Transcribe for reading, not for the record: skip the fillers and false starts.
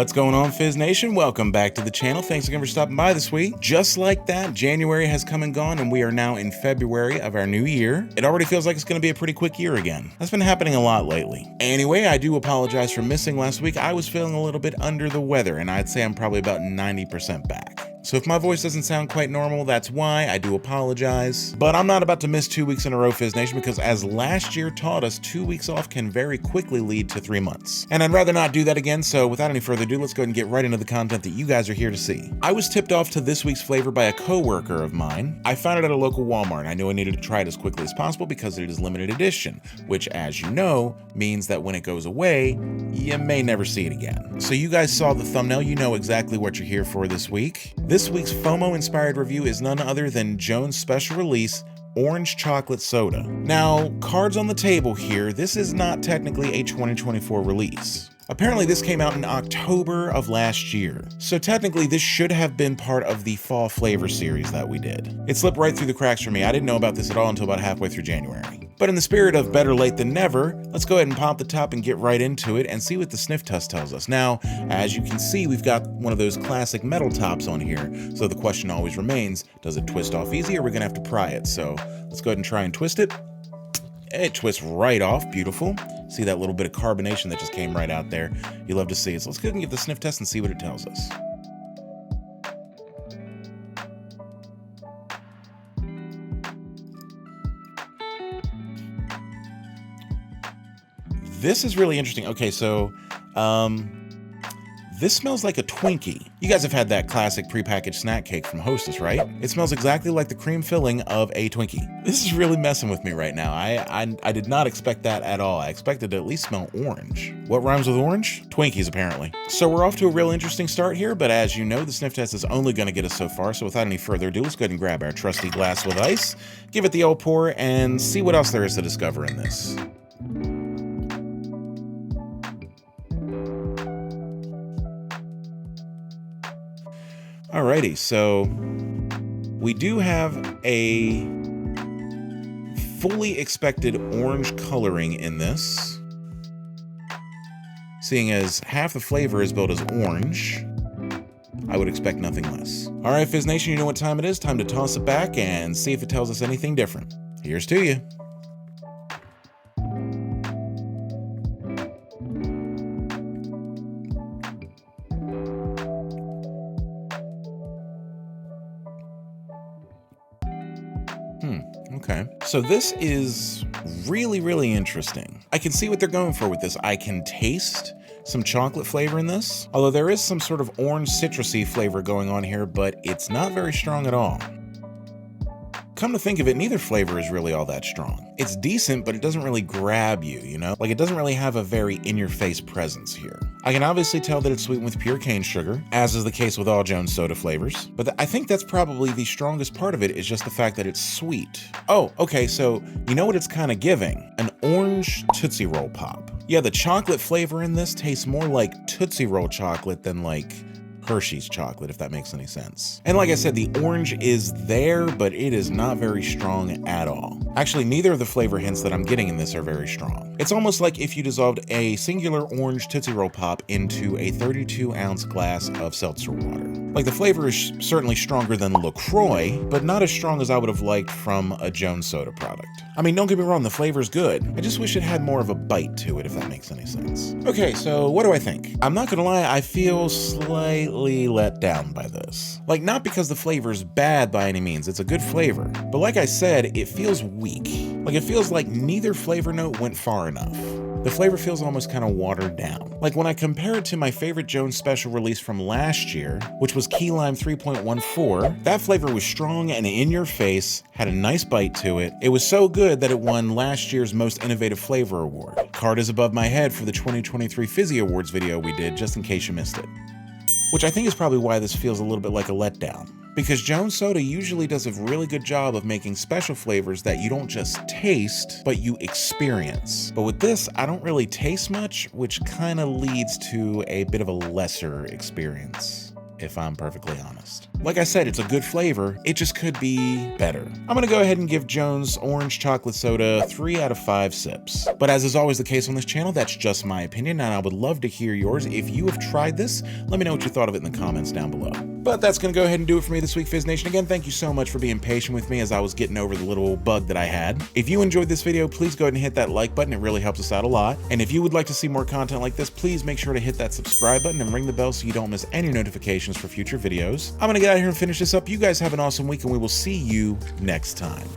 What's going on, Fizz Nation? Welcome back to the channel. Thanks again for stopping by this week. Just like that, January has come and gone, and we are now in February of our new year. It already feels like it's going to be a pretty quick year again. That's been happening a lot lately. Anyway, I do apologize for missing last week. I was feeling a little bit under the weather, and I'd say I'm probably about 90% back. So if my voice doesn't sound quite normal, that's why. I do apologize. But I'm not about to miss 2 weeks in a row, Fizz Nation, because as last year taught us, 2 weeks off can very quickly lead to 3 months. And I'd rather not do that again, so without any further ado, let's go ahead and get right into the content that you guys are here to see. I was tipped off to this week's flavor by a coworker of mine. I found it at a local Walmart, and I knew I needed to try it as quickly as possible because it is limited edition, which, as you know, means that when it goes away, you may never see it again. So you guys saw the thumbnail, you know exactly what you're here for this week. This week's FOMO-inspired review is none other than Jones' special release, Orange Chocolate Soda. Now, cards on the table here, this is not technically a 2024 release. Apparently this came out in October of last year, so technically this should have been part of the fall flavor series that we did. It slipped right through the cracks for me. I didn't know about this at all until about halfway through January. But in the spirit of better late than never, let's go ahead and pop the top and get right into it and see what the sniff test tells us. Now, as you can see, we've got one of those classic metal tops on here, so the question always remains, does it twist off easy, or are we gonna have to pry it? So let's go ahead and try and twist it. It twists right off, beautiful. See that little bit of carbonation that just came right out there. You love to see it. So let's go ahead and give the sniff test and see what it tells us. This is really interesting. Okay, so this smells like a Twinkie. You guys have had that classic prepackaged snack cake from Hostess, right? It smells exactly like the cream filling of a Twinkie. This is really messing with me right now. I did not expect that at all. I expected to at least smell orange. What rhymes with orange? Twinkies, apparently. So we're off to a real interesting start here, but as you know, the sniff test is only gonna get us so far, so without any further ado, let's go ahead and grab our trusty glass with ice, give it the old pour, and see what else there is to discover in this. Alrighty, so we do have a fully expected orange coloring in this, seeing as half the flavor is billed as orange. I would expect nothing less. All right, Fizz Nation, you know what time it is. Time to toss it back and see if it tells us anything different. Here's to you. Okay. So this is really interesting. I can see what they're going for with this. I can taste some chocolate flavor in this, although there is some sort of orange citrusy flavor going on here, but it's not very strong at all. Come to think of it, neither flavor is really all that strong. It's decent, but it doesn't really grab you, you know? Like, it doesn't really have a very in-your-face presence here. I can obviously tell that it's sweetened with pure cane sugar, as is the case with all Jones soda flavors, but I think that's probably the strongest part of it is just the fact that it's sweet. Oh, okay, so you know what it's kind of giving? An orange Tootsie Roll pop. Yeah, the chocolate flavor in this tastes more like Tootsie Roll chocolate than like Hershey's chocolate, if that makes any sense. And like I said, the orange is there, but it is not very strong at all. Actually, neither of the flavor hints that I'm getting in this are very strong. It's almost like if you dissolved a singular orange Tootsie Roll Pop into a 32-ounce glass of seltzer water. Like, the flavor is certainly stronger than LaCroix, but not as strong as I would have liked from a Jones soda product. I mean, don't get me wrong, the flavor's good. I just wish it had more of a bite to it, if that makes any sense. Okay, so what do I think? I'm not gonna lie, I feel slightly let down by this. Like, not because the flavor's bad by any means, it's a good flavor. But like I said, it feels weak. Like, it feels like neither flavor note went far enough. The flavor feels almost kind of watered down. Like, when I compare it to my favorite Jones special release from last year, which was Key Lime 3.14, that flavor was strong and in your face, had a nice bite to it. It was so good that it won last year's Most Innovative Flavor Award. Card is above my head for the 2023 Fizzy Awards video we did, just in case you missed it. Which I think is probably why this feels a little bit like a letdown. Because Jones Soda usually does a really good job of making special flavors that you don't just taste, but you experience. But with this, I don't really taste much, which kind of leads to a bit of a lesser experience, if I'm perfectly honest. Like I said, it's a good flavor. It just could be better. I'm gonna go ahead and give Jones Orange Chocolate Soda 3 out of 5 sips. But as is always the case on this channel, that's just my opinion, and I would love to hear yours. If you have tried this, let me know what you thought of it in the comments down below. But that's gonna go ahead and do it for me this week, Fizz Nation. Again, thank you so much for being patient with me as I was getting over the little bug that I had. If you enjoyed this video, please go ahead and hit that like button. It really helps us out a lot. And if you would like to see more content like this, please make sure to hit that subscribe button and ring the bell so you don't miss any notifications for future videos. I'm gonna get out of here and finish this up. You guys have an awesome week, and we will see you next time.